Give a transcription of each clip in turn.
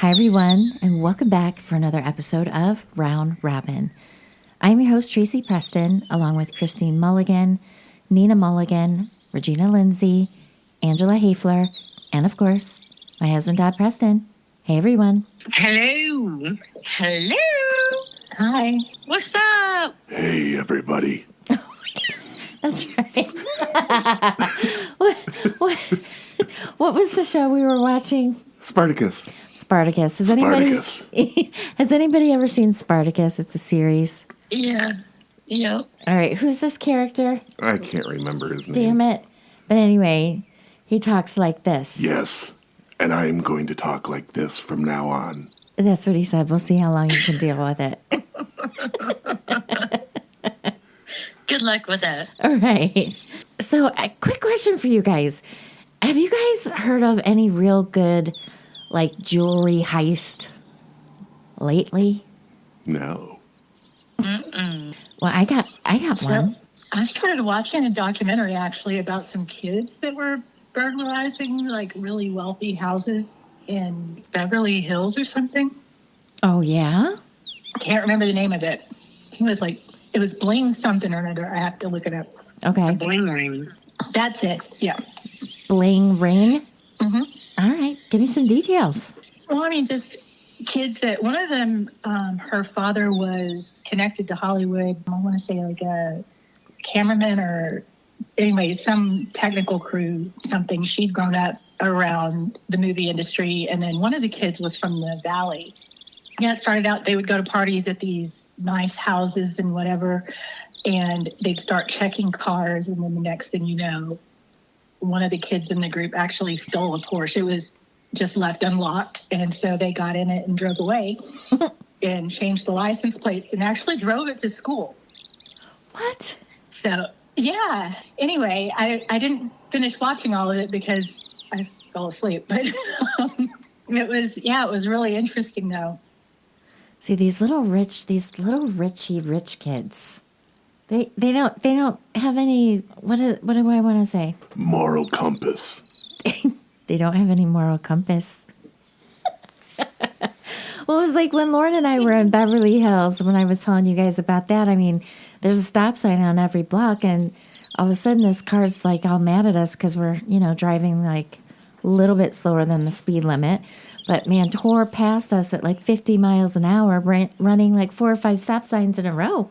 Hi, everyone, and welcome back for another episode of Round Robin. I'm your host, Tracy Preston, along with Christine Mulligan, Nina Mulligan, Regina Lindsay, Angela Hafler, and of course, my husband, Todd Preston. Hey, everyone. Hello. Hello. Hi. What's up? Hey, everybody. That's right. What was the show we were watching? Spartacus. Spartacus. Has anybody ever seen Spartacus? It's a series. Yeah. Yep. All right. Who's this character? I can't remember his name. Damn it. But anyway, he talks like this. Yes. And I am going to talk like this from now on. That's what he said. We'll see how long you can deal with it. Good luck with that. All right. So, a quick question for you guys. Have you guys heard of any real good, like, jewelry heist lately? No. Mm-mm. Well, I got one. I started watching a documentary actually about some kids that were burglarizing like really wealthy houses in Beverly Hills or something. Oh, yeah? I can't remember the name of it. It was Bling something or another. I have to look it up. Okay. Bling ring. That's it. Yeah. Bling ring? Mm-hmm. All right. Give me some details. Well, I mean, just kids that one of them, her father was connected to Hollywood. I want to say like a cameraman or anyway, some technical crew, something. She'd grown up around the movie industry. And then one of the kids was from the Valley. Yeah, it started out, they would go to parties at these nice houses and whatever, and they'd start checking cars. And then the next thing you know, one of the kids in the group actually stole a Porsche. It was just left unlocked. And so they got in it and drove away and changed the license plates and actually drove it to school. What? So, yeah. Anyway, I didn't finish watching all of it because I fell asleep. But it was really interesting, though. See, these little rich kids. They don't have any, what do I want to say? Moral compass. They don't have any moral compass. Well, it was like when Lauren and I were in Beverly Hills, when I was telling you guys about that. I mean, there's a stop sign on every block, and all of a sudden this car's like all mad at us because we're, driving like a little bit slower than the speed limit. But man, tore past us at like 50 miles an hour, running like 4 or 5 stop signs in a row.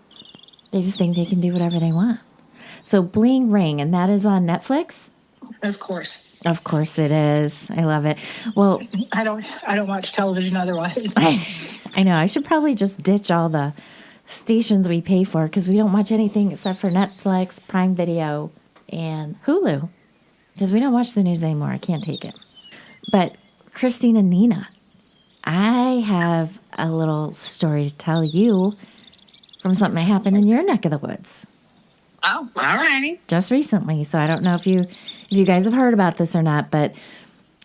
They just think they can do whatever they want. So Bling Ring, and that is on Netflix? Of course. Of course it is. I love it. Well, I don't watch television otherwise. I know. I should probably just ditch all the stations we pay for because we don't watch anything except for Netflix, Prime Video, and Hulu because we don't watch the news anymore. I can't take it. But Christine and Nina, I have a little story to tell you from something that happened in your neck of the woods. Oh, all righty. Just recently. So I don't know if you guys have heard about this or not, but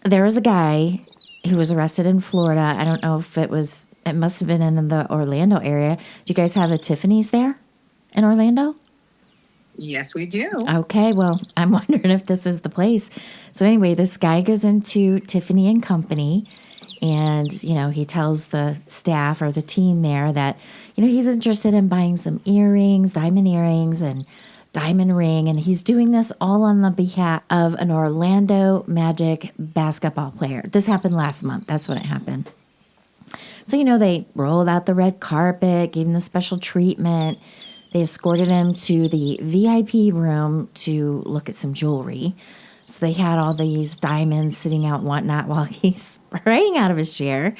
there was a guy who was arrested in Florida. I don't know if it must have been in the Orlando area. Do you guys have a Tiffany's there in Orlando? Yes, we do. Okay, well, I'm wondering if this is the place. So anyway, this guy goes into Tiffany and Company, and, he tells the staff or the team there that, he's interested in buying some earrings, diamond earrings, and diamond ring, and he's doing this all on the behalf of an Orlando Magic basketball player. This happened last month. That's when it happened. So, they rolled out the red carpet, gave him the special treatment. They escorted him to the VIP room to look at some jewelry. So they had all these diamonds sitting out and whatnot while he's spraying out of his chair,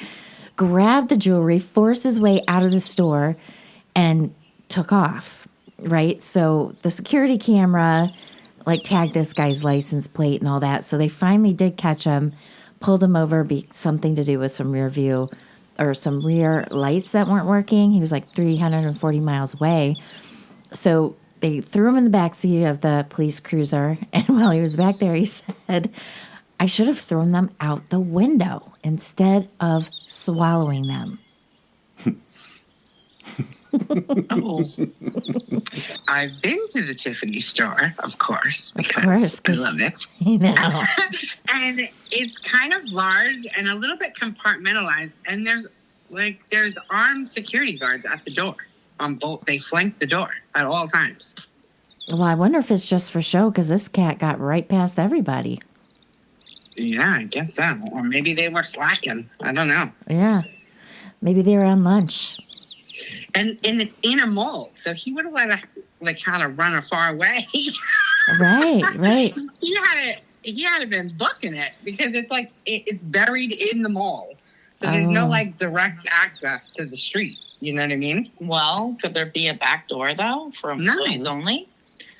grabbed the jewelry, forced his way out of the store, and took off, right? So the security camera, tagged this guy's license plate and all that. So they finally did catch him, pulled him over, something to do with some rear view or some rear lights that weren't working. He was 340 miles away. So they threw him in the backseat of the police cruiser. And while he was back there, he said, I should have thrown them out the window instead of swallowing them. Oh. I've been to the Tiffany store, of course. Of course, I love it. you know. And it's kind of large and a little bit compartmentalized. And there's armed security guards at the door on both. They flank the door at all times. Well, I wonder if it's just for show because this cat got right past everybody. Yeah, I guess so. Or maybe they were slacking. I don't know. Yeah. Maybe they were on lunch. And it's in a mall, so he would have had to run far away. Right. He had to been booking it because it's buried in the mall, so there's no direct access to the street. You know what I mean? Well, could there be a back door though for employees only?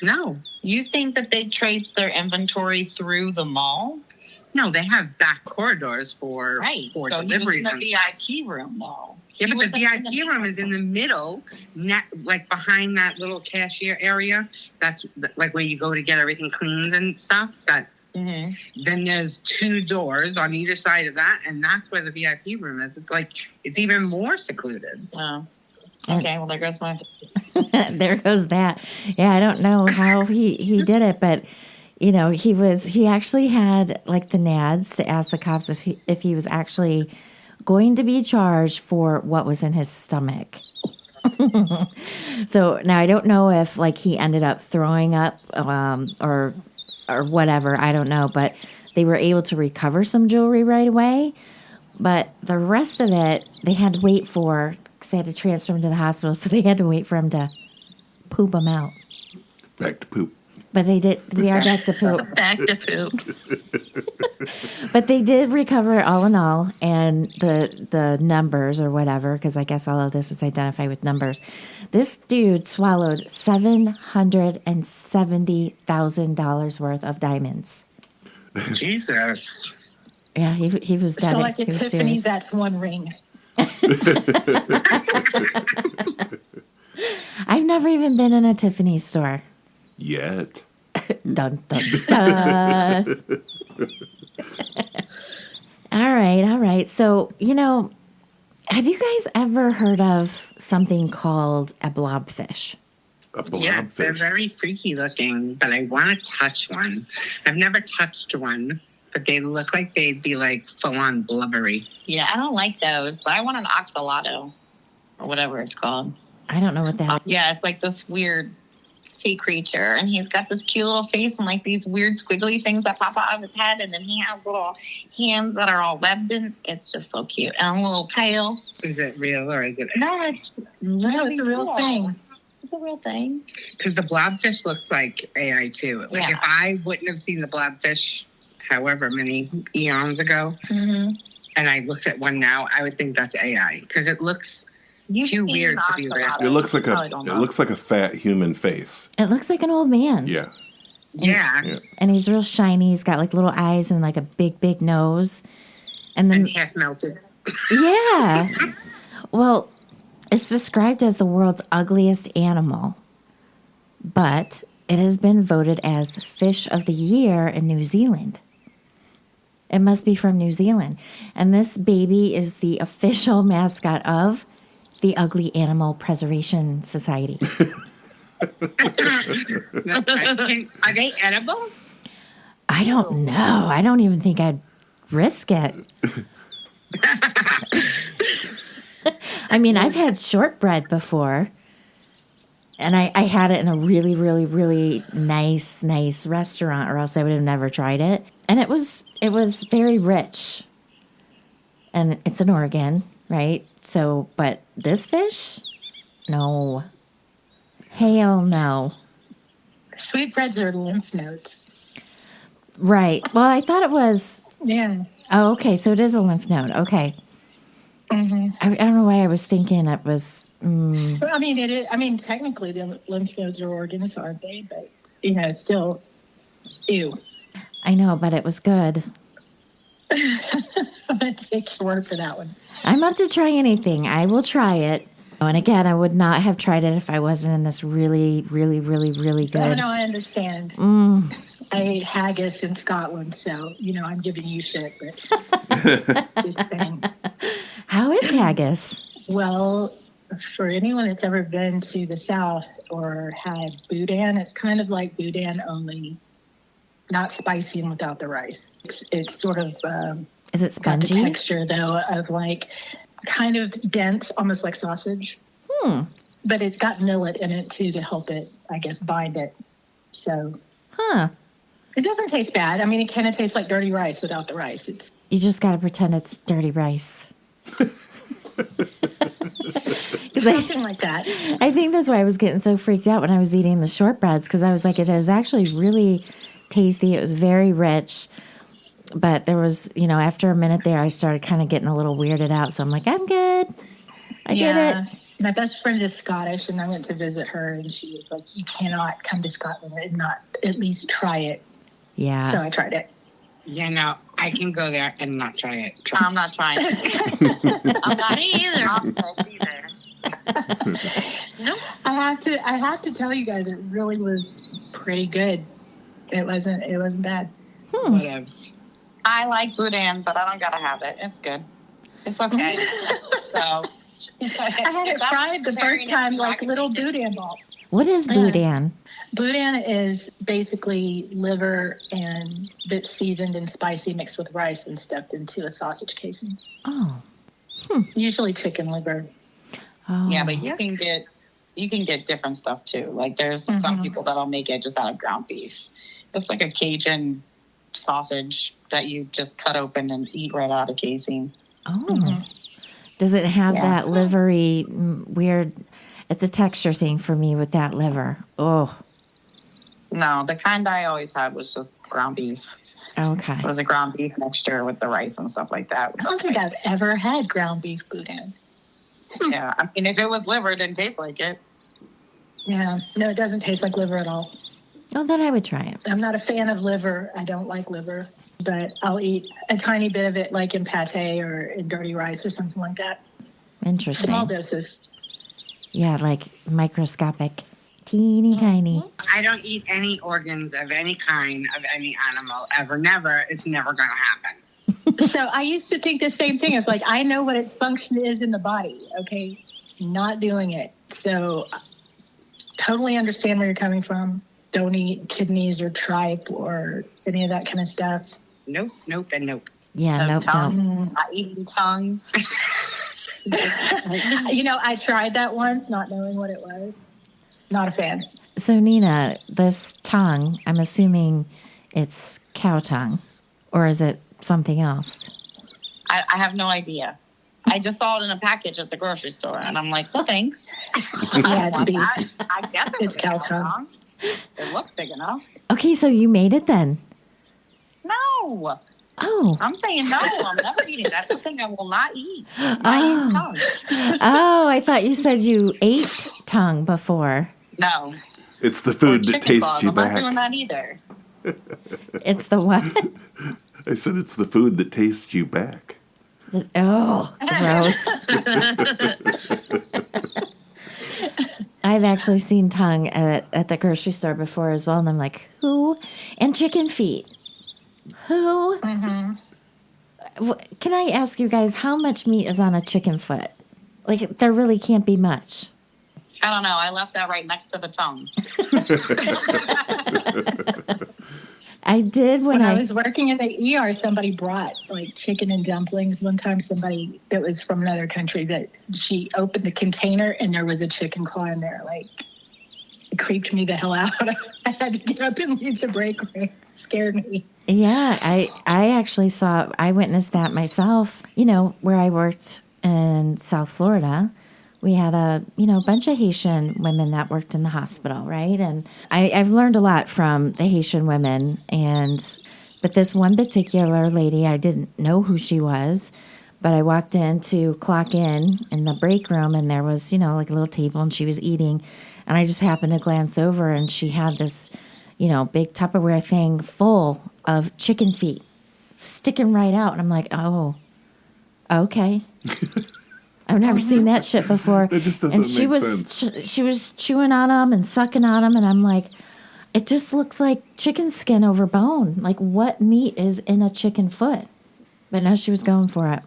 No, You think that they traipse their inventory through the mall? no, they have back corridors for So he was deliveries. in the VIP room though. Yeah, He but the wasn't in VIP room is in the middle, behind that little cashier area. That's where you go to get everything cleaned and stuff. Mhm. Then there's 2 doors on either side of that, and that's where the VIP room is. It's even more secluded. Oh. Okay, well there goes my There goes that. Yeah, I don't know how he did it, but you know, he actually had the nads to ask the cops if he was actually going to be charged for what was in his stomach. So now I don't know if he ended up throwing up or whatever. I don't know, but they were able to recover some jewelry right away. But the rest of it, they had to wait for, because they had to transfer him to the hospital, so they had to wait for him to poop him out. Back to poop. But they did. We are back to poop. back to poop. But they did recover all in all, and the numbers or whatever, because I guess all of this is identified with numbers. This dude swallowed $770,000 worth of diamonds. Jesus. Yeah, he was dead. So like He at was Tiffany's, serious. that's one ring. I've never even been in a Tiffany store. Yet. Dun, dun, dun. All right. So, have you guys ever heard of something called a blobfish? A Yes, they're blobfish. very freaky looking, but I want to touch one. I've never touched one, but they look like they'd be full on blubbery. Yeah, I don't like those, but I want an oxalotl or whatever it's called. I don't know what the hell. Yeah, it's like this weird sea creature, and he's got this cute little face and these weird squiggly things that pop out of his head, and then he has little hands that are all webbed in. It's just so cute, and a little tail. Is it real or is it? No, it's No, it's a real cool. thing. It's a real thing. Because the blobfish looks like AI too. Yeah. If I wouldn't have seen the blobfish however many eons ago, Mm-hmm. and I looked at one now, I would think that's AI because it looks too weird to be real. It looks like Probably don't know. a fat human face. It looks like an old man. Yeah. Yeah. Yeah. And he's real shiny. He's got little eyes and a big nose. And then, And half melted. yeah. Well, it's described as the world's ugliest animal, but it has been voted as Fish of the Year in New Zealand. It must be from New Zealand. And this baby is the official mascot of the Ugly Animal Preservation Society. Are they edible? I don't know. I don't even think I'd risk it. I mean, I've had shortbread before, and I had it in a really, really, really nice restaurant, or else I would have never tried it. And it was very rich, and it's an organ, right? So, but this fish, no, hell no. Sweetbreads are lymph nodes. Right. Well, I thought it was. Yeah. Oh, okay. So it is a lymph node. Okay. Mm-hmm. I don't know why I was thinking it was. But, I mean, it is. I mean, technically, the lymph nodes are organs, aren't they? But still, ew. I know, but it was good. I'm gonna take your word for that one. I'm up to try anything. I will try it. And again, I would not have tried it if I wasn't in this really, really, really, really Oh, good. no, I understand. I ate haggis in Scotland, so I'm giving you shit. But good thing. How is haggis? Well, for anyone that's ever been to the South or had boudin, it's kind of like boudin, only not spicy and without the rice. It's sort of Is it got the spongy? texture, though, of like kind of dense, almost like sausage. But it's got millet in it, too, to help it, I guess, bind it. So it doesn't taste bad. I mean, it kind of tastes like dirty rice without the rice. It's You just got to pretend it's dirty rice. something like that. I think that's why I was getting so freaked out when I was eating the shortbreads, because I was like, it was actually really tasty. It was very rich. But there was, after a minute there, I started kind of getting a little weirded out. So I'm like, I'm good. I did it. My best friend is Scottish, and I went to visit her, and she was like, you cannot come to Scotland and not at least try it. Yeah. So I tried it. I can go there and not try it. I'm not trying. I'm not either. I'm not either. Nope. I have to tell you guys, it really was pretty good. It wasn't bad. Whatever. I like boudin, but I don't gotta have it. It's good. It's okay. So I had it fried the first time, like little boudin balls. What is boudin? Boudin is basically liver and that's seasoned and spicy, mixed with rice and stuffed into a sausage casing. Oh. Usually chicken liver. Oh. yeah, but you can get different stuff too. Like there's some people that'll make it just out of ground beef. It's like a Cajun sausage that you just cut open and eat right out of casing. Oh. Does it have that livery weird? It's a texture thing for me with that liver. Oh. No, the kind I always had was just ground beef. Okay. It was a ground beef mixture with the rice and stuff like that. I don't think I've ever had ground beef boudin. Yeah, I mean, if it was liver, it didn't taste like it. Yeah, no, it doesn't taste like liver at all. Oh, then I would try it. I'm not a fan of liver. I don't like liver, but I'll eat a tiny bit of it, like in pate or in dirty rice or something like that. Interesting. Small doses. Yeah, like microscopic, teeny tiny. I don't eat any organs of any kind of any animal ever. Never. It's never going to happen. So I used to think the same thing. It's like, I know what its function is in the body. Okay. Not doing it. So totally understand where you're coming from. Don't eat kidneys or tripe or any of that kind of stuff. Nope, and nope. Yeah, No nope. tongue. Not eating tongue. I tried that once, not knowing what it was. Not a fan. So, Nina, this tongue, I'm assuming it's cow tongue, or is it something else? I have no idea. I just saw it in a package at the grocery store, and I'm like, well, thanks. Yeah, it's beef. I guess It's cow tongue. It looks big enough. Okay, so you made it then. No. Oh. I'm saying no. I'm never eating. That's the thing I will not eat. Not eating tongue. Oh, I thought you said you ate tongue before. No. It's the food that Chicken tastes balls. you I'm not back. doing that either. It's the what? I said it's the food that tastes you back. Oh, gross. I've actually seen tongue at the grocery store before as well, and I'm like, who? And chicken feet. Who? Can I ask you guys, how much meat is on a chicken foot? Like, there really can't be much. I don't know. I left that right next to the tongue. I did when I was working in the ER, somebody brought like chicken and dumplings. One time somebody that was from another country, that she opened the container and there was a chicken claw in there. Like, it creeped me the hell out. I had to get up and leave the break room. It scared me. Yeah, I witnessed that myself. Where I worked in South Florida, we had a bunch of Haitian women that worked in the hospital, right? And I've learned a lot from the Haitian women, but this one particular lady, I didn't know who she was, but I walked in to clock in the break room, and there was like a little table, and she was eating, and I just happened to glance over, and she had this big Tupperware thing full of chicken feet sticking right out, and I'm like, oh, okay. I've never seen that shit before. It just doesn't make sense. She was chewing on them and sucking on them, and I'm like, it just looks like chicken skin over bone. Like, what meat is in a chicken foot? But no, she was going for it.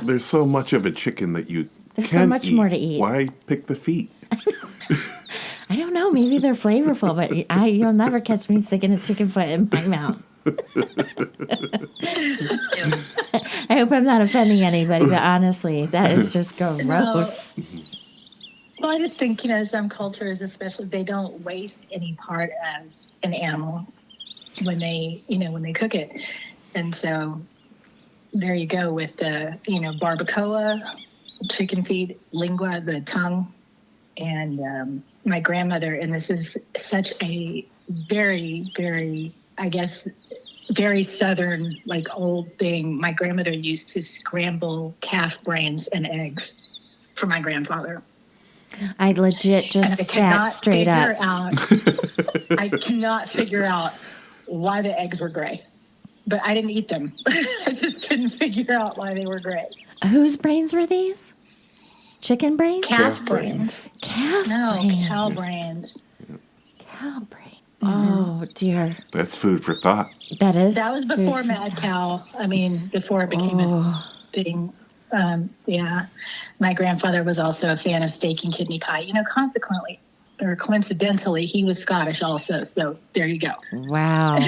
There's so much of a chicken that you There's so much more to eat. Why pick the feet? I don't know. Maybe they're flavorful, but you'll never catch me sticking a chicken foot in my mouth. I hope I'm not offending anybody, but honestly, that is just gross. Well, I just think, some cultures, especially, they don't waste any part of an animal when they cook it. And so there you go with the, barbacoa, chicken feet, lingua, the tongue. And my grandmother, and this is such a very, very, I guess, very Southern, old thing. My grandmother used to scramble calf brains and eggs for my grandfather. I legit just sat straight up. I cannot figure out why the eggs were gray, but I didn't eat them. I just couldn't figure out why they were gray. Whose brains were these? Chicken brains? Calf brains. Cow brains. Cow brain. Oh, dear. That's food for thought. That is. That was before Mad Cow. Before it became a thing. Yeah. My grandfather was also a fan of steak and kidney pie. Consequently, or coincidentally, he was Scottish also. So there you go. Wow.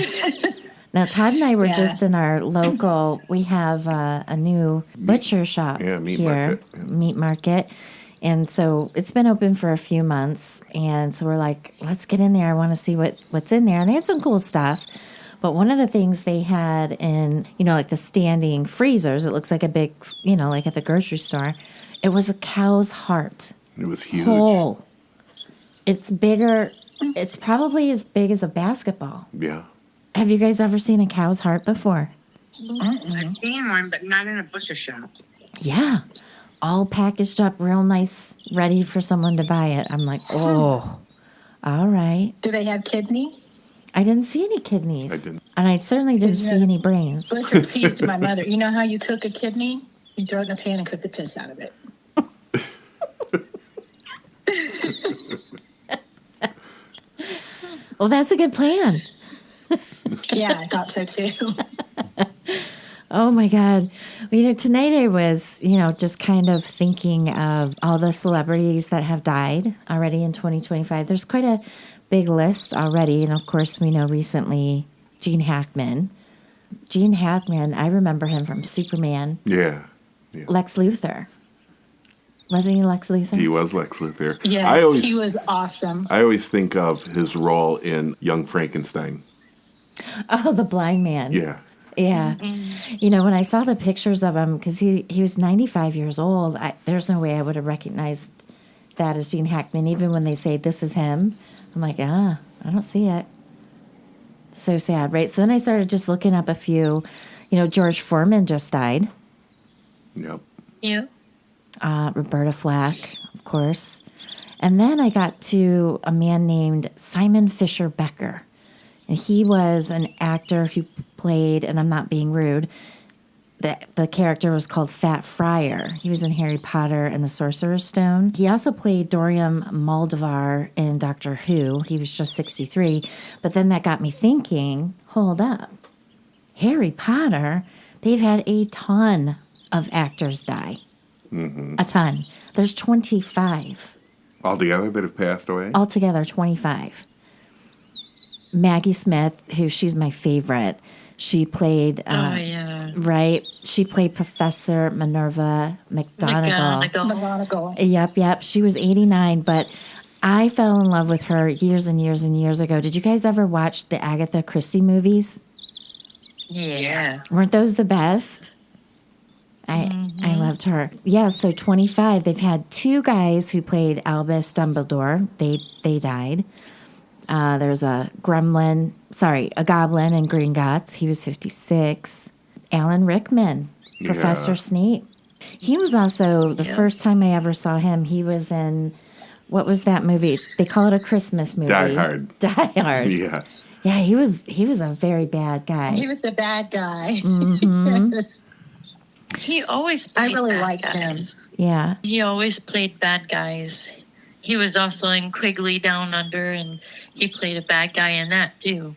Now, Todd and I were just in our local, we have a new butcher shop meat market. And so it's been open for a few months. And so we're like, let's get in there. I want to see what's in there. And they had some cool stuff. But one of the things they had in, the standing freezers, it looks like a big, like at the grocery store, it was a cow's heart. It was huge. Whole. It's bigger. It's probably as big as a basketball. Yeah. Have you guys ever seen a cow's heart before? I've seen one, but not in a butcher shop. Yeah. All packaged up real nice, ready for someone to buy it. I'm like, oh, all right. Do they have kidney? I didn't see any kidneys. I didn't. And I certainly didn't see any brains. Butcher teased my mother. You know how you cook a kidney? You throw it in a pan and cook the piss out of it. Well, that's a good plan. Yeah, I thought so too. Oh my God. Tonight I was, just kind of thinking of all the celebrities that have died already in 2025. There's quite a big list already. And of course, we know recently Gene Hackman. Gene Hackman, I remember him from Superman. Yeah. Lex Luthor. Wasn't he Lex Luthor? He was Lex Luthor. Yeah, he was awesome. I always think of his role in Young Frankenstein. Oh, the blind man. Yeah. Yeah. When I saw the pictures of him, because he was 95 years old, there's no way I would have recognized that as Gene Hackman. Even when they say this is him, I'm like, I don't see it. So sad, right? So then I started just looking up a few. George Foreman just died. Yep. Yeah. Roberta Flack, of course. And then I got to a man named Simon Fisher Becker. And he was an actor who played, and I'm not being rude, the character was called Fat Friar. He was in Harry Potter and the Sorcerer's Stone. He also played Dorian Moldavar in Doctor Who. He was just 63. But then that got me thinking, hold up. Harry Potter, they've had a ton of actors die. Mm-hmm. A ton. There's 25. Altogether that have passed away? Altogether, 25. Maggie Smith, she's my favorite. She played, right? She played Professor Minerva McGonagall. Yep. She was 89, but I fell in love with her years and years and years ago. Did you guys ever watch the Agatha Christie movies? Yeah. Weren't those the best? I loved her. Yeah, so 25. They've had two guys who played Albus Dumbledore. They died. There's a goblin in Gringotts. He was 56. Alan Rickman, Professor Snape. He was also, the first time I ever saw him, he was in, what was that movie? They call it a Christmas movie. Die Hard. Die Hard. Yeah. Yeah, he was a very bad guy. He was the bad guy. Mm-hmm. He always played I really bad liked guys. him. Yeah. He always played bad guys. He was also in Quigley Down Under, and he played a bad guy in that, too.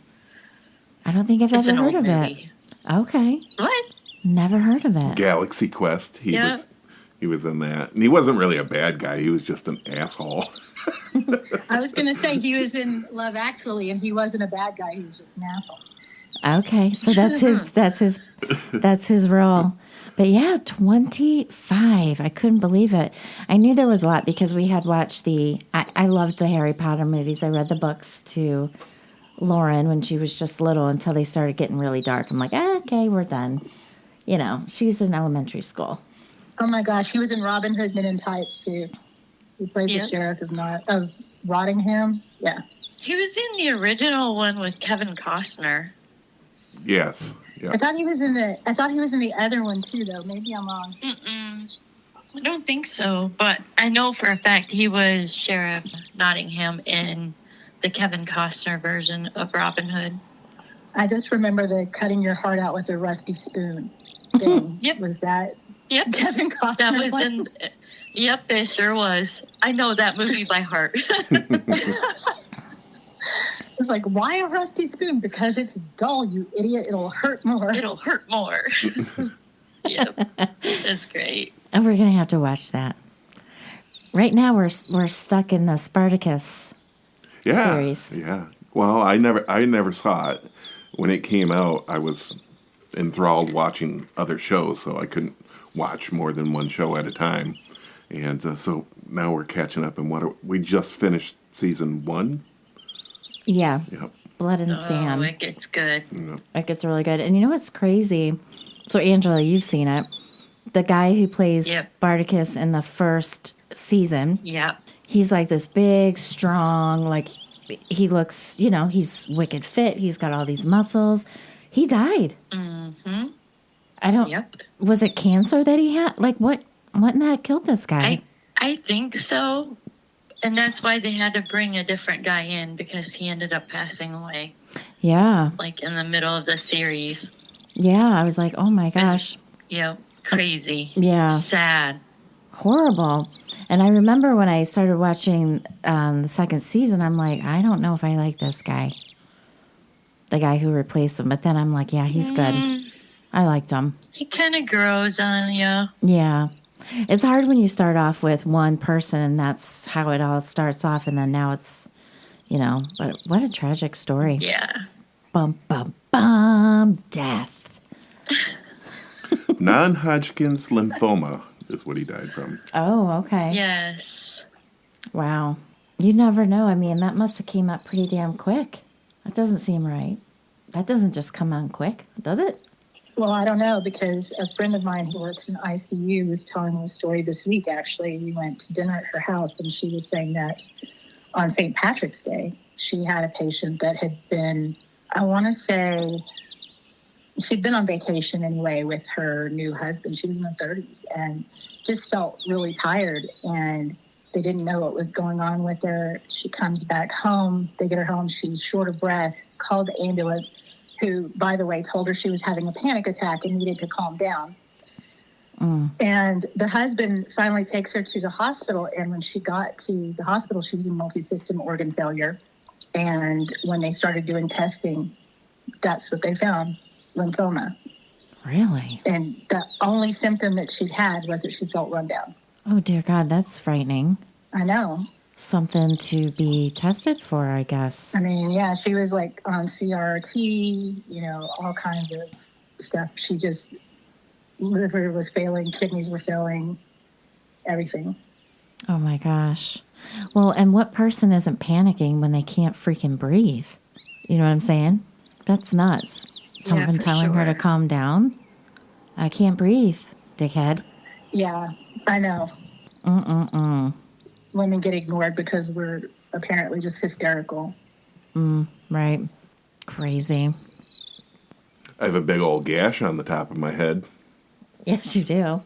I don't think I've It's ever an heard old of movie. it. Okay. What? Never heard of it. Galaxy Quest. He He was in that. And he wasn't really a bad guy. He was just an asshole. I was going to say he was in Love Actually, and he wasn't a bad guy. He was just an asshole. Okay, so that's his role. But yeah, 25. I couldn't believe it. I knew there was a lot because we had watched I loved the Harry Potter movies. I read the books to Lauren when she was just little until they started getting really dark. I'm like, okay, we're done. You know, she's in elementary school. Oh my gosh, he was in Robin Hood Men in Tights too. He played the sheriff of Rottingham. Yeah. He was in the original one with Kevin Costner. Yes. Yeah. I thought he was in the other one too, though. Maybe I'm wrong. I don't think so, but I know for a fact he was Sheriff Nottingham in the Kevin Costner version of Robin Hood. I just remember the cutting your heart out with a rusty spoon thing. Yep. Was that Yep. Kevin Costner? That was in. Yep, it sure was. I know that movie by heart. It's like, why a rusty spoon? Because it's dull, you idiot. It'll hurt more. It'll hurt more. Yep, that's great. And we're gonna have to watch that. Right now, we're stuck in the Spartacus series. Yeah. Well, I never saw it when it came out. I was enthralled watching other shows, so I couldn't watch more than one show at a time. And so now we're catching up. And we just finished season 1. Yeah. Yep. Blood and Sand. It gets good. Yep. It gets really good. And you know what's crazy? So, Angela, you've seen it. The guy who plays Spartacus in the first season. Yep. He's like this big, strong, like he looks, he's wicked fit. He's got all these muscles. He died. Mm-hmm. Was it cancer that he had? Like what in the heck killed this guy? I think so. And that's why they had to bring a different guy in because he ended up passing away. Yeah. Like in the middle of the series. Yeah. I was like, oh my gosh. Yeah. Crazy. Yeah. Sad. Horrible. And I remember when I started watching the second season, I'm like, I don't know if I like this guy. The guy who replaced him. But then I'm like, yeah, he's good. I liked him. He kind of grows on you. Yeah. It's hard when you start off with one person and that's how it all starts off. And then now it's, but what a tragic story. Yeah. Bum, bum, bum, death. Non-Hodgkin's lymphoma is what he died from. Oh, okay. Yes. Wow. You never know. I mean, that must have came up pretty damn quick. That doesn't seem right. That doesn't just come on quick, does it? Well, I don't know, because a friend of mine who works in ICU was telling me a story this week, actually. We went to dinner at her house, and she was saying that on St. Patrick's Day, she had a patient that had been, I want to say, she'd been on vacation anyway with her new husband. She was in her 30s and just felt really tired, and they didn't know what was going on with her. She comes back home. They get her home. She's short of breath, called the ambulance, who, by the way, told her she was having a panic attack and needed to calm down. And the husband finally takes her to the hospital. And when she got to the hospital, she was in multi-system organ failure. And when they started doing testing, that's what they found, lymphoma. Really? And the only symptom that she'd had was that she felt run down. Oh, dear God, that's frightening. I know. Something to be tested for, I guess. I mean, yeah, she was like on CRT, all kinds of stuff. She just, liver was failing, kidneys were failing, everything. Oh my gosh. Well, and what person isn't panicking when they can't freaking breathe? You know what I'm saying? That's nuts. Someone telling her to calm down. I can't breathe, dickhead. Yeah, I know. Women get ignored because we're apparently just hysterical. Right. Crazy. I have a big old gash on the top of my head. Yes, you do.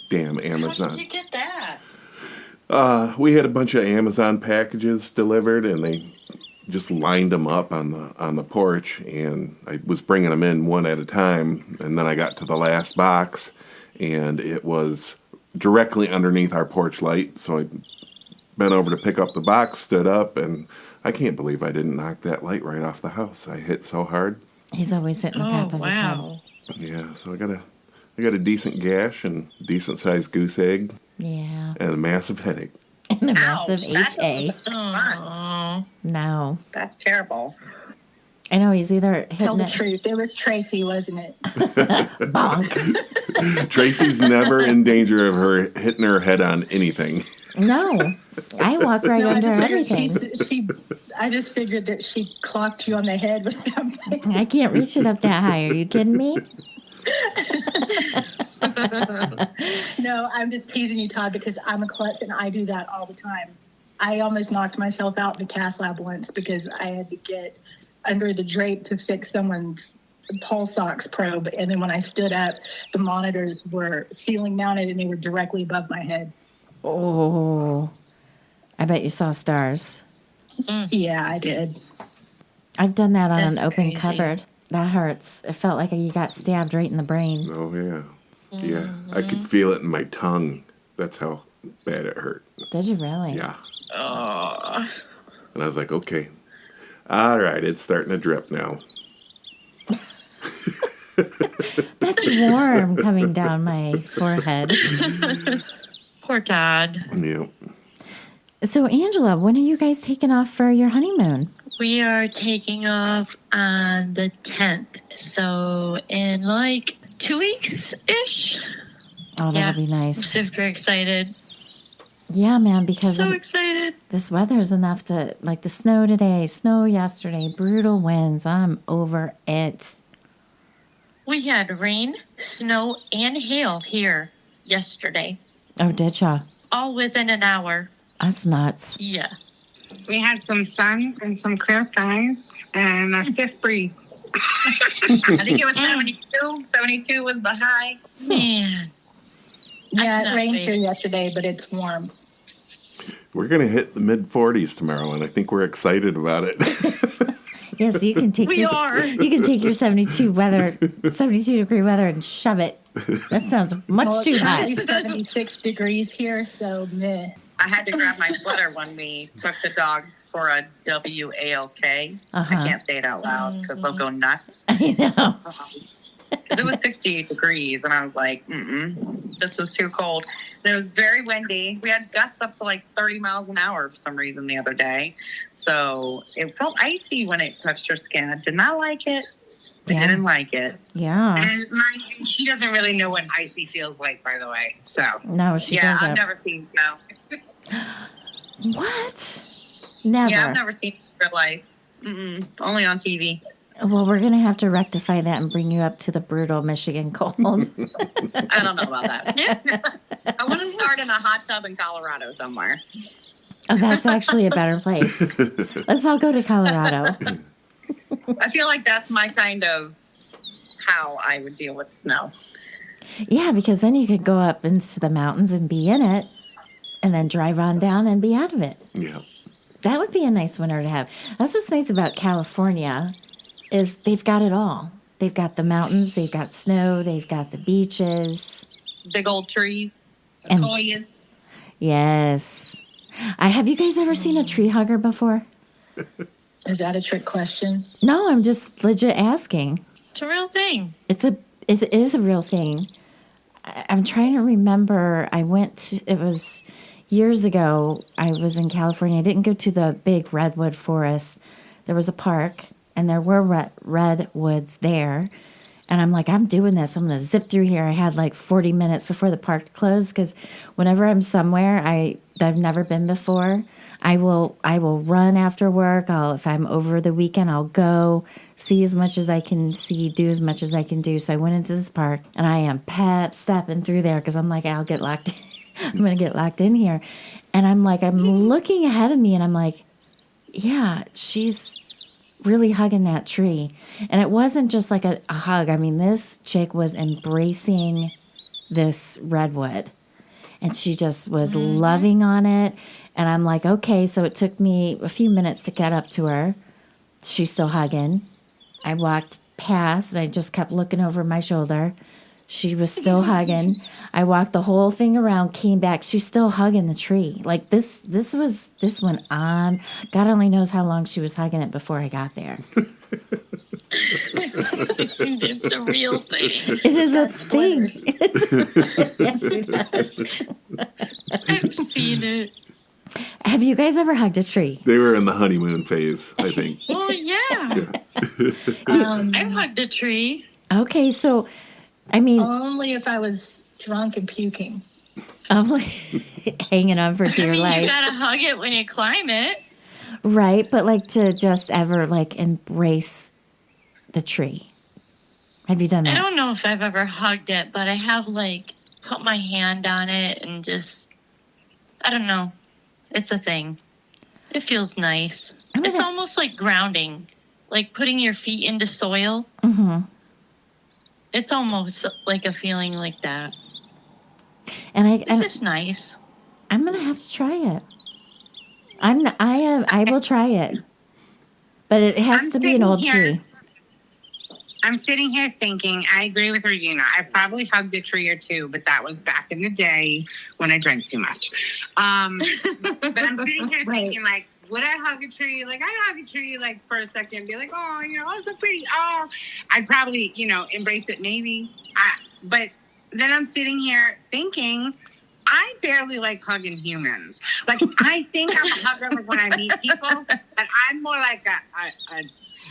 Damn Amazon. How did you get that? We had a bunch of Amazon packages delivered, and they just lined them up on the porch, and I was bringing them in one at a time, and then I got to the last box, and it was directly underneath our porch light, so I bent over to pick up the box, stood up, and I can't believe I didn't knock that light right off the house. I hit so hard. He's always hitting the top of his head. Yeah, so I gotta I got a decent gash and decent sized goose egg Yeah. and a massive headache. And a massive Ouch, that HA. doesn't sound fun. No. That's terrible. I know he's either Tell hitting the it. truth. It was Tracy, wasn't it? Bonk. Tracy's never in danger of her hitting her head on anything. No. I walk right No, under I just figured everything. I just figured that she clocked you on the head with something. I can't reach it up that high. Are you kidding me? No, I'm just teasing you, Todd, because I'm a klutz and I do that all the time. I almost knocked myself out in the cath lab once because I had to get under the drape to fix someone's pulse ox probe. And then when I stood up, the monitors were ceiling mounted and they were directly above my head. Oh. I bet you saw stars. Yeah, I did. I've done that on an That's open crazy. cupboard. That hurts. It felt like you got stabbed right in the brain. Oh, yeah. Yeah. I could feel it in my tongue. That's how bad it hurt. Did you really? Yeah. Oh. And I was like, okay. All right. It's starting to drip now. That's warm coming down my forehead. Poor Todd. Yeah. So, Angela, when are you guys taking off for your honeymoon? We are taking off on the 10th. So in like 2 weeks-ish. Oh, that'll Yeah. be I'm nice. super excited. Yeah, man, because So excited. this weather's enough to, like the snow today, snow yesterday, brutal winds. I'm over it. We had rain, snow, and hail here yesterday. Oh, did ya? All within an hour. That's nuts. Yeah. We had some sun and some clear skies and a stiff breeze. I think it was 72. 72 was the high. Man. Yeah, it cannot rained wait. here yesterday, but it's warm. We're going to hit the mid 40s tomorrow, and I think we're excited about it. Yes, you can take We your are. you can take your 72 degree weather and shove it. That sounds much Well, too it's hot. currently 76 degrees here, so meh. I had to grab my sweater when we took the dogs for a WALK. Uh-huh. I can't say it out loud because they'll go nuts. I know. Because it was 68 degrees, and I was like, this is too cold. And it was very windy. We had gusts up to like 30 miles an hour for some reason the other day. So it felt icy when it touched her skin. I did not like it. I Yeah. didn't like it. Yeah. And she doesn't really know what icy feels like, by the way. So, No, she yeah, doesn't. I've never seen snow. What? Never. Yeah, I've never seen it in real life. Only on TV. Well, we're going to have to rectify that and bring you up to the brutal Michigan cold. I don't know about that. I want to start in a hot tub in Colorado somewhere. Oh, that's actually a better place. Let's all go to Colorado. I feel like that's my kind of how I would deal with snow. Yeah, because then you could go up into the mountains and be in it and then drive on down and be out of it. Yeah. That would be a nice winter to have. That's what's nice about California is they've got it all. They've got the mountains, they've got snow, they've got the beaches. Big old trees, And- sequoias. Yes. Have you guys ever seen a tree hugger before? Is that a trick question? No, I'm just legit asking. It's a real thing. It is a real thing. I'm trying to remember. It was years ago. I was in California. I didn't go to the big redwood forest. There was a park, and there were redwoods there. And I'm like, I'm doing this. I'm going to zip through here. I had like 40 minutes before the park closed because whenever I'm somewhere I've never been before, I will run after work. If I'm over the weekend, I'll go see as much as I can see, do as much as I can do. So I went into this park and I am stepping through there because I'm like, I'll get locked. I'm going to get locked in here. And I'm like, I'm looking ahead of me and I'm like, yeah, she's really hugging that tree. And it wasn't just like a hug. I mean, this chick was embracing this redwood and she just was loving on it. And I'm like, okay, so it took me a few minutes to get up to her. She's still hugging. I walked past and I just kept looking over my shoulder. She was still hugging. I walked the whole thing around, came back. She's still hugging the tree. Like this went on. God only knows how long she was hugging it before I got there. It's a real thing. It is a thing. Yes, it does. I've seen it. Have you guys ever hugged a tree? They were in the honeymoon phase, I think. Oh, yeah. I've hugged a tree. Okay, so, I mean, Only if I was drunk and puking. I'm like hanging on for dear I mean, life. you gotta hug it when you climb it. Right, but like to just ever like embrace the tree. Have you done I that? don't know if I've ever hugged it, but I have like put my hand on it and just, I don't know. It's a thing. It feels nice. It's almost like grounding, like putting your feet into soil. Mm-hmm. It's almost like a feeling like that. And It's just nice. I'm gonna have to try it. I will try it, but it has I'm to be an old sitting here- tree. I'm sitting here thinking, I agree with Regina. I probably hugged a tree or two, but that was back in the day when I drank too much. But I'm sitting here thinking, like, would I hug a tree? Like, I'd hug a tree, like, for a second and be like, oh, it's so pretty. Oh, I'd probably, embrace it maybe. But then I'm sitting here thinking, I barely like hugging humans. Like, I think I'm a hugger like when I meet people, but I'm more like a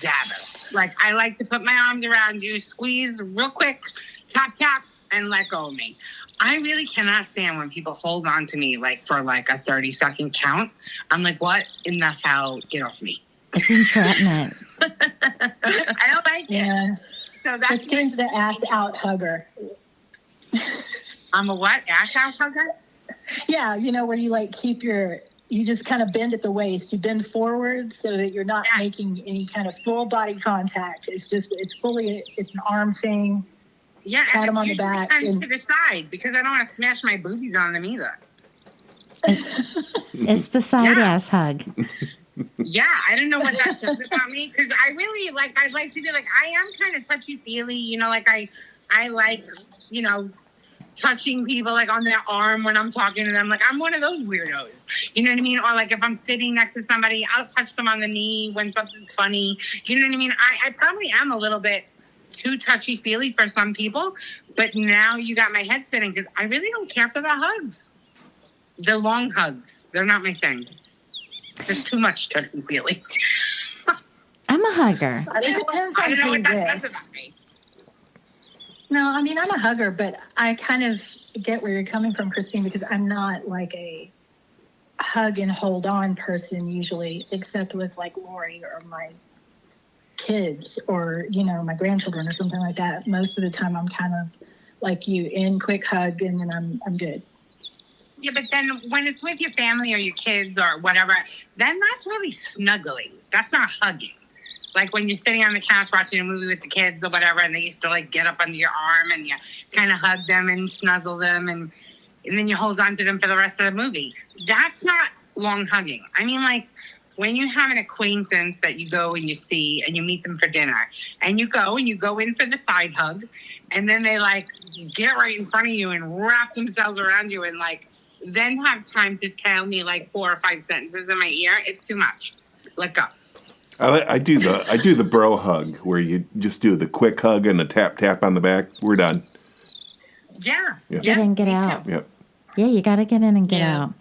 dabber. Like, I like to put my arms around you, squeeze real quick, tap, tap, and let go of me. I really cannot stand when people hold on to me, like, for, like, a 30-second count. I'm like, what in the hell? Get off me. It's entrapment. I don't like it. Yeah. So that's Christine's the ass out hugger. I'm a what? Ass out hugger? Yeah, where you like you just kind of bend at the waist. You bend forward so that you're not making any kind of full body contact. It's an arm thing. Yeah, Pat and them on the it's back. usually And, to the side because I don't want to smash my boobies on them either. It's the side ass hug. Yeah, I don't know what that says about me because I really I'd like to be like, I am kind of touchy-feely, like I like, touching people like on their arm when I'm talking to them. Like, I'm one of those weirdos. You know what I mean? Or like if I'm sitting next to somebody, I'll touch them on the knee when something's funny. You know what I mean? I probably am a little bit too touchy-feely for some people, but now you got my head spinning because I really don't care for the hugs. The long hugs. They're not my thing. There's too much touchy-feely. I'm a hugger. it depends I on don't know who what it that is. says about me. No, I mean, I'm a hugger, but I kind of get where you're coming from, Christine, because I'm not like a hug and hold on person usually, except with like Lori or my kids or, my grandchildren or something like that. Most of the time I'm kind of like you, in quick hug and then I'm good. Yeah, but then when it's with your family or your kids or whatever, then that's really snuggling. That's not hugging. Like when you're sitting on the couch watching a movie with the kids or whatever, and they used to like get up under your arm and you kind of hug them and snuzzle them and then you hold on to them for the rest of the movie. That's not long hugging. I mean, like when you have an acquaintance that you go and you see and you meet them for dinner and you go in for the side hug and then they like get right in front of you and wrap themselves around you and like then have time to tell me like 4 or 5 sentences in my ear. It's too much. Let go. I do the bro hug where you just do the quick hug and the tap tap on the back. We're done. Yeah. Get in, get out. Too. Yep. Yeah, you got to get in and get out.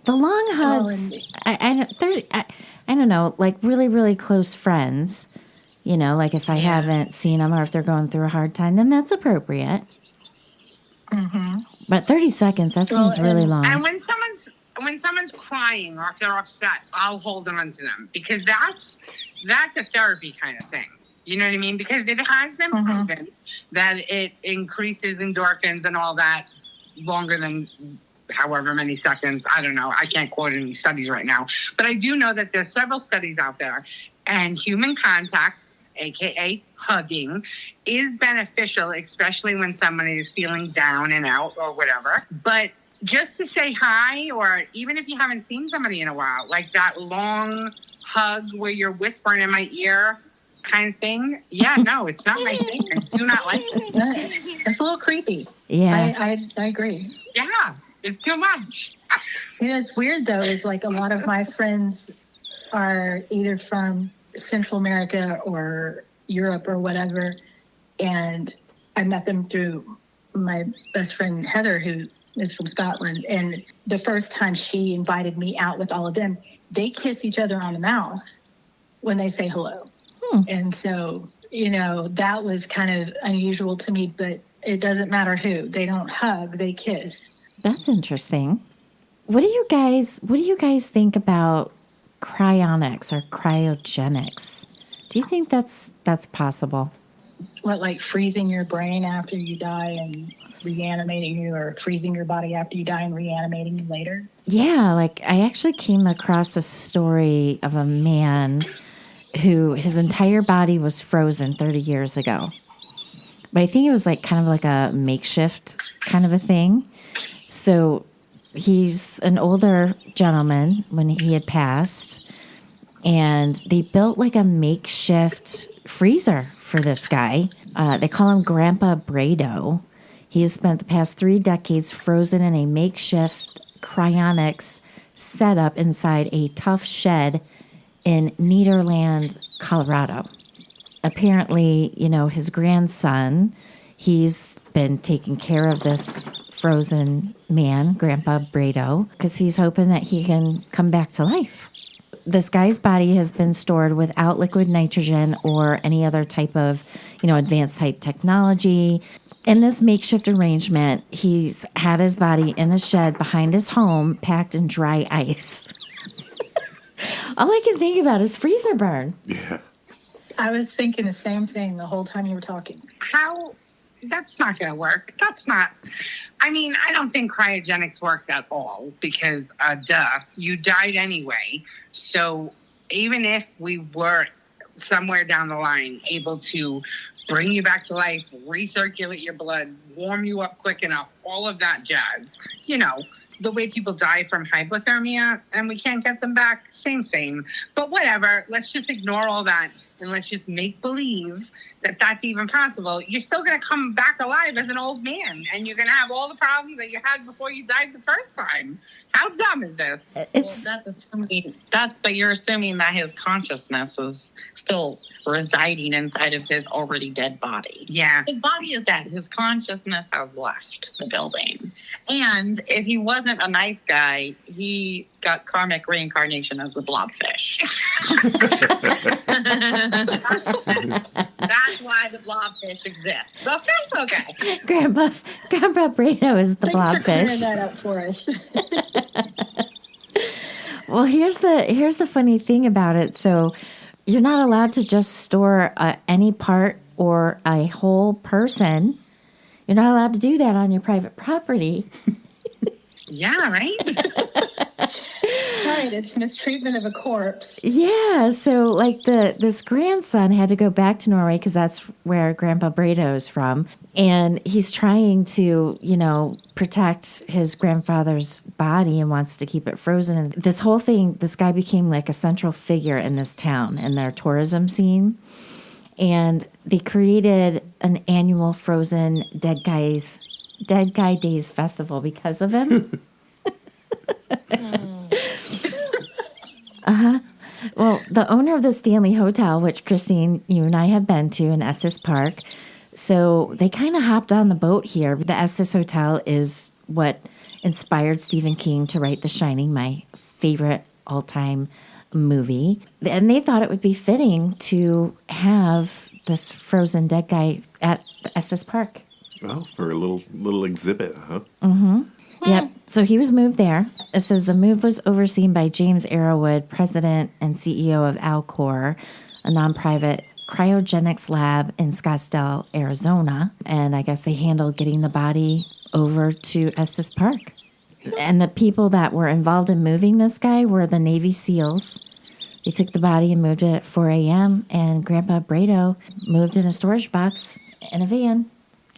The long hugs, and- I don't know, like really, really close friends, like if I haven't seen them or if they're going through a hard time, then that's appropriate. Mm-hmm. But 30 seconds, that seems really long. And when someone's crying or if they're upset, I'll hold on to them because that's a therapy kind of thing. You know what I mean? Because it has been proven that it increases endorphins and all that longer than however many seconds. I don't know. I can't quote any studies right now. But I do know that there's several studies out there and human contact, aka hugging, is beneficial, especially when somebody is feeling down and out or whatever. But just to say hi, or even if you haven't seen somebody in a while, like that long hug where you're whispering in my ear kind of thing. Yeah, no, it's not my thing. I do not like it. It's a little creepy. Yeah. I agree. Yeah, it's too much. It's weird though, is like a lot of my friends are either from Central America or Europe or whatever. And I met them through my best friend Heather, who is from Scotland. And the first time she invited me out with all of them, they kiss each other on the mouth when they say hello. And so, that was kind of unusual to me, but it doesn't matter who. They don't hug, they kiss. That's interesting. What do you guys think about cryonics or cryogenics? Do you think that's possible? What, like freezing your brain after you die and reanimating you, or freezing your body after you die and reanimating you later? Yeah, like I actually came across the story of a man who his entire body was frozen 30 years ago. But I think it was like kind of like a makeshift kind of a thing. So he's an older gentleman when he had passed, and they built like a makeshift freezer for this guy. They call him Grandpa Berto. He has spent the past 3 decades frozen in a makeshift cryonics setup inside a tough shed in Nederland, Colorado. Apparently, his grandson, he's been taking care of this frozen man, Grandpa Berto, because he's hoping that he can come back to life. This guy's body has been stored without liquid nitrogen or any other type of, advanced type technology. In this makeshift arrangement, he's had his body in a shed behind his home, packed in dry ice. All I can think about is freezer burn. Yeah. I was thinking the same thing the whole time you were talking. That's not going to work. I don't think cryogenics works at all because, you died anyway. So even if we were somewhere down the line able to bring you back to life, recirculate your blood, warm you up quick enough, all of that jazz, the way people die from hypothermia and we can't get them back, same. But whatever, let's just ignore all that and let's just make believe that that's even possible. You're still going to come back alive as an old man and you're going to have all the problems that you had before you died the first time. How dumb is this? But you're assuming that his consciousness is still residing inside of his already dead body. Yeah. His body is dead. His consciousness has left the building. And if he wasn't a nice guy, he got karmic reincarnation as the blobfish. That's why the blobfish exists. Okay. Grandpa Berto is the Thanks for clearing blobfish. that up for us. Well, here's the funny thing about it. So you're not allowed to just store any part or a whole person. You're not allowed to do that on your private property. Yeah, right? Right, it's mistreatment of a corpse. Yeah, so like this grandson had to go back to Norway because that's where Grandpa Berto is from, and he's trying to, protect his grandfather's body and wants to keep it frozen. And this whole thing, this guy became like a central figure in this town in their tourism scene, and they created an annual frozen Dead Guy Days festival because of him. Well, the owner of the Stanley Hotel, which Christine, you and I have been to in Estes Park, so they kind of hopped on the boat here. The Estes Hotel is what inspired Stephen King to write The Shining, my favorite all-time movie. And they thought it would be fitting to have this frozen dead guy at the Estes Park. Well, for a little exhibit, huh? Mm-hmm. Yep. So he was moved there. It says the move was overseen by James Arrowwood, president and CEO of Alcor, a non-private cryogenics lab in Scottsdale, Arizona. And I guess they handled getting the body over to Estes Park. And the people that were involved in moving this guy were the Navy SEALs. They took the body and moved it at 4 a.m. And Grandpa Berto moved in a storage box in a van.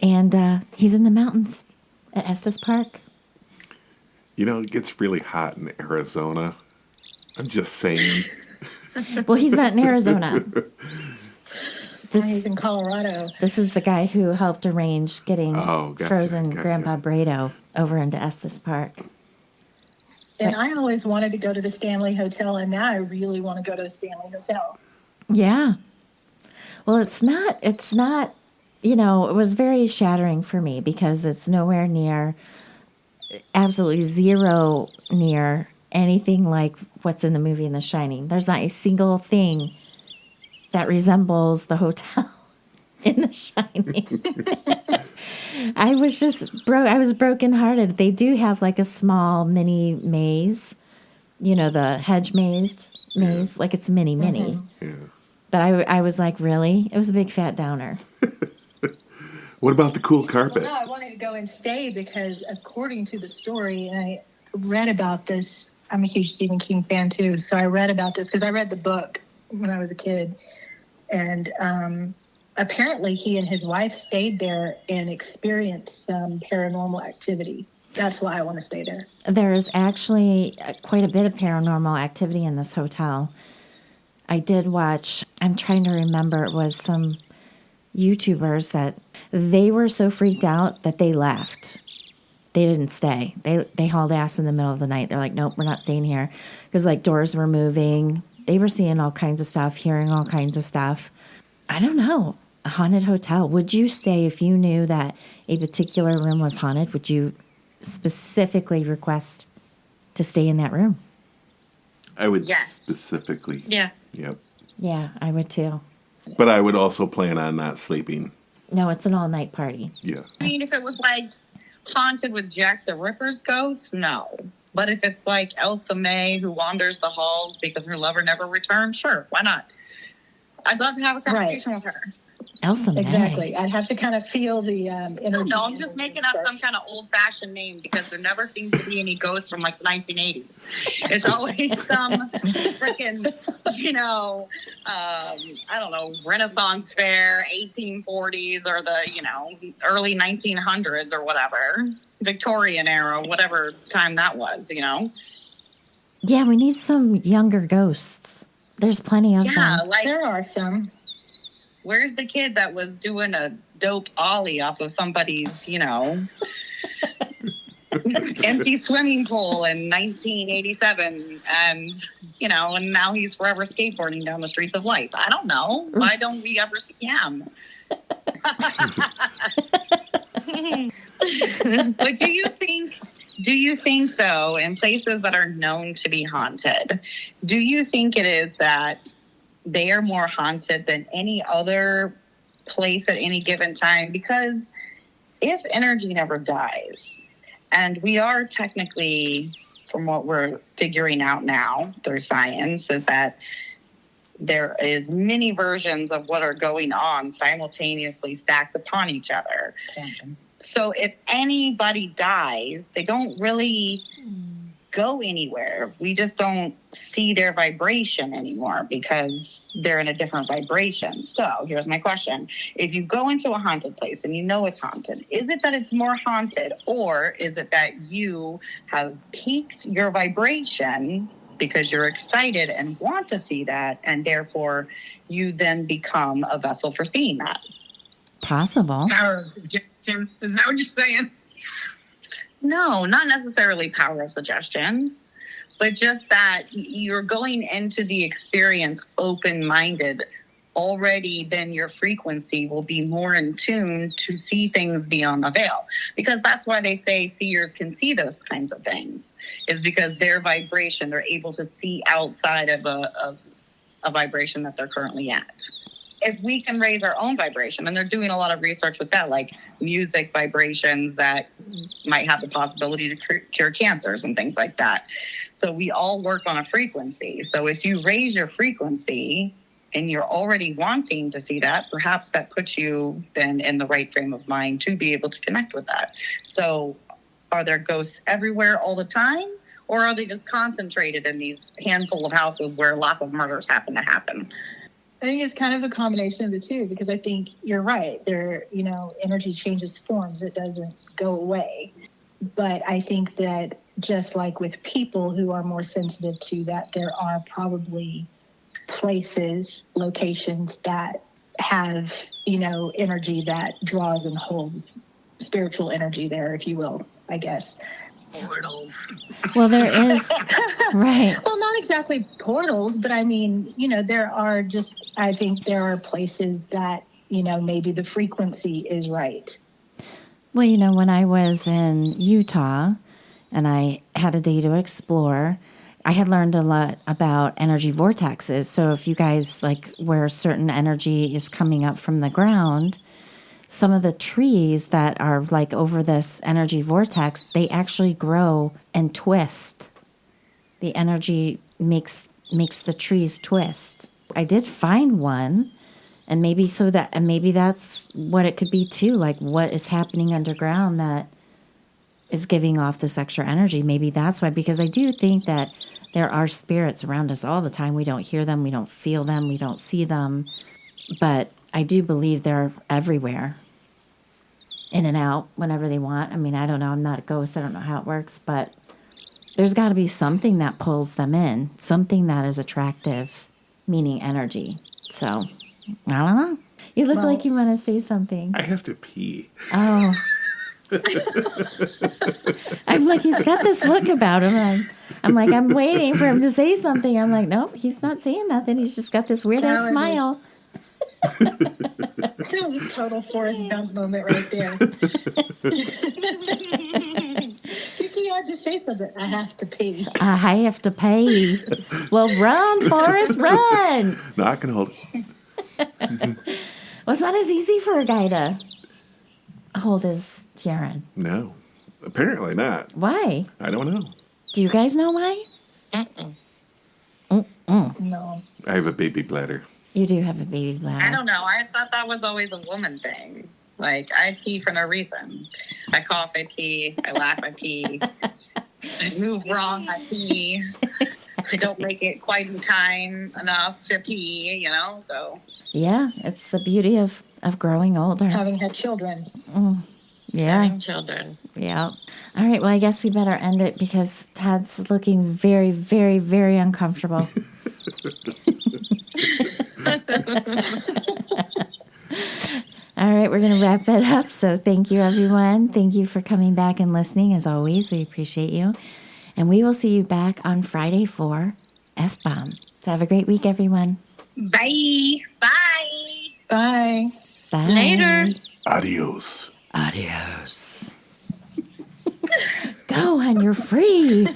And he's in the mountains at Estes Park. It gets really hot in Arizona. I'm just saying. Well, he's not in Arizona. He's in Colorado. This is the guy who helped arrange getting Gotcha. frozen Grandpa Berto over into Estes Park. And I always wanted to go to the Stanley Hotel, and now I really want to go to the Stanley Hotel. Yeah. Well, it's not, it was very shattering for me because it's nowhere near, absolutely zero near anything like what's in the movie in The Shining. There's not a single thing that resembles the hotel in The Shining. I was just I was brokenhearted. They do have like a small mini maze, the hedge maze, like it's mini. Yeah. But I was like, really? It was a big fat downer. What about the cool carpet? Well, no, I wanted to go and stay because according to the story, and I read about this, I'm a huge Stephen King fan too, so I read about this because I read the book when I was a kid. And apparently he and his wife stayed there and experienced some paranormal activity. That's why I want to stay there. There's actually quite a bit of paranormal activity in this hotel. I did watch, I'm trying to remember, it was some YouTubers that they were so freaked out that they left. They didn't stay. They hauled ass in the middle of the night. They're like, nope, we're not staying here. Because like doors were moving. They were seeing all kinds of stuff, hearing all kinds of stuff. I don't know. A haunted hotel. Would you stay if you knew that a particular room was haunted? Would you specifically request to stay in that room? I would Yes. specifically. Yeah. Yep. Yeah, I would too. But I would also plan on not sleeping. No, it's an all-night party. Yeah. I mean, if it was like haunted with Jack the Ripper's ghost, no. But if it's like Elsa May who wanders the halls because her lover never returned, sure, why not? I'd love to have a conversation with her. Elsa May. Exactly. I'd have to kind of feel the energy. No, I'm just making up some kind of old-fashioned name because there never seems to be any ghosts from like the 1980s. It's always some freaking, I don't know, Renaissance fair, 1840s, or the, early 1900s or whatever, Victorian era, whatever time that was, Yeah, we need some younger ghosts. There's plenty of Yeah, them. like There are some. where's the kid that was doing a dope ollie off of somebody's, empty swimming pool in 1987 and now he's forever skateboarding down the streets of life. I don't know. Why don't we ever see him? But do you think though, in places that are known to be haunted, do you think it is that they are more haunted than any other place at any given time? Because if energy never dies, and we are technically, from what we're figuring out now through science, is that there is many versions of what are going on simultaneously stacked upon each other. So if anybody dies, they don't really go anywhere. We just don't see their vibration anymore because they're in a different vibration. So here's my question. If you go into a haunted place and you know it's haunted, is it that it's more haunted, or is it that you have peaked your vibration because you're excited and want to see that, and therefore you then become a vessel for seeing that? Possible. Power of suggestion. Is that what you're saying? No, not necessarily power of suggestion, but just that you're going into the experience open-minded. Already, then your frequency will be more in tune to see things beyond the veil. Because that's why they say seers can see those kinds of things, is because their vibration, they're able to see outside of a vibration that they're currently at. If we can raise our own vibration, and they're doing a lot of research with that, like music vibrations that might have the possibility to cure cancers and things like that. So we all work on a frequency. So if you raise your frequency and you're already wanting to see that, perhaps that puts you then in the right frame of mind to be able to connect with that. So are there ghosts everywhere all the time? Or are they just concentrated in these handful of houses where lots of murders happen to happen? I think it's kind of a combination of the two, because I think you're right. Energy changes forms. It doesn't go away. But I think that just like with people who are more sensitive to that, there are probably places, locations that have, energy that draws and holds spiritual energy there, if you will, I guess. Portals. Well, there is, right. Well, not exactly portals, but I mean, I think there are places that, maybe the frequency is right. Well, when I was in Utah and I had a day to explore, I had learned a lot about energy vortexes. So if you guys like where certain energy is coming up from the ground, some of the trees that are like over this energy vortex, they actually grow and twist. The energy makes the trees twist. I did find one, and maybe that's what it could be too, like what is happening underground that is giving off this extra energy. Maybe that's why, because I do think that there are spirits around us all the time. We don't hear them, we don't feel them, we don't see them, but I do believe they're everywhere, in and out whenever they want. I mean, I don't know. I'm not a ghost. I don't know how it works, but there's got to be something that pulls them in, something that is attractive, meaning energy. So, I don't know. You look like you want to say something. I have to pee. Oh. I'm like, he's got this look about him. I'm like, I'm waiting for him to say something. I'm like, nope, he's not saying nothing. He's just got this weird ass smile. That was a total Forrest Gump moment right there. You had to say something. I have to pee. I have to pay. Well, run, Forrest, run. No, I can hold it. Well, it's not as easy for a guy to hold his urine. No, apparently not. Why? I don't know. Do you guys know why? No. I have a baby bladder. You do have a baby bladder. I don't know. I thought that was always a woman thing. Like, I pee for no reason. I cough, I pee. I laugh, I pee. I move wrong, I pee. I don't make it quite in time enough to pee, so. Yeah, it's the beauty of growing older. Having had children. Yeah. Having children. Yeah. All right. Well, I guess we better end it because Todd's looking very, very, very uncomfortable. All right. We're going to wrap it up. So thank you, everyone. Thank you for coming back and listening. As always, we appreciate you. And we will see you back on Friday for F-Bomb. So have a great week, everyone. Bye. Bye. Bye. Bye. Later. Adios. Adios. Go, hon. You're free.